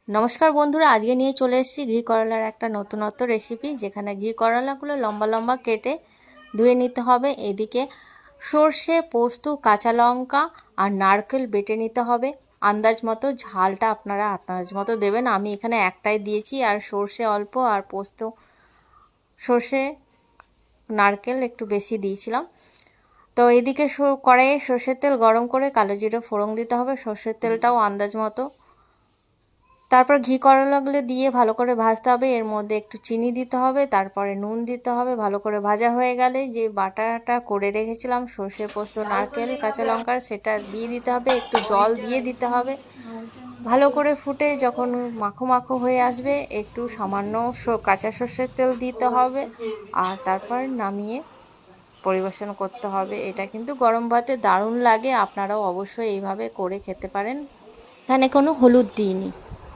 নমস্কার বন্ধুরা, আজকে নিয়ে চলে এসেছি ঘি করলার একটা নতুনত্ব রেসিপি, যেখানে ঘি করলাগুলো লম্বা লম্বা কেটে ধুয়ে নিতে হবে। এদিকে সর্ষে, পোস্ত, কাঁচা লঙ্কা আর নারকেল বেটে নিতে হবে। আন্দাজ মতো ঝালটা আপনারা আন্দাজ মতো দেবেন। আমি এখানে একটাই দিয়েছি, আর সর্ষে অল্প আর পোস্ত, সর্ষে, নারকেল একটু বেশি দিয়েছিলাম। তো এদিকে কড়াইয়ে সর্ষের তেল গরম করে কালো জিরে ফোড়ন দিতে হবে। সর্ষের তেলটাও আন্দাজ মতো। তারপর ঘি করলাগুলো দিয়ে ভালো করে ভাজতে হবে। এর মধ্যে একটু চিনি দিতে হবে, তারপরে নুন দিতে হবে। ভালো করে ভাজা হয়ে গেলে যে বাটাটা করে রেখেছিলাম সর্ষে, পোস্ত, নারকেল, কাঁচা লঙ্কার, সেটা দিয়ে দিতে হবে। একটু জল দিয়ে দিতে হবে। ভালো করে ফুটে যখন মাখো মাখো হয়ে আসবে, একটু সামান্য কাঁচা সর্ষের তেল দিতে হবে, আর তারপর নামিয়ে পরিবেশন করতে হবে। এটা কিন্তু গরম ভাতে দারুণ লাগে। আপনারাও অবশ্যই এইভাবে করে খেতে পারেন। এখানে কোনো হলুদ দিইনি।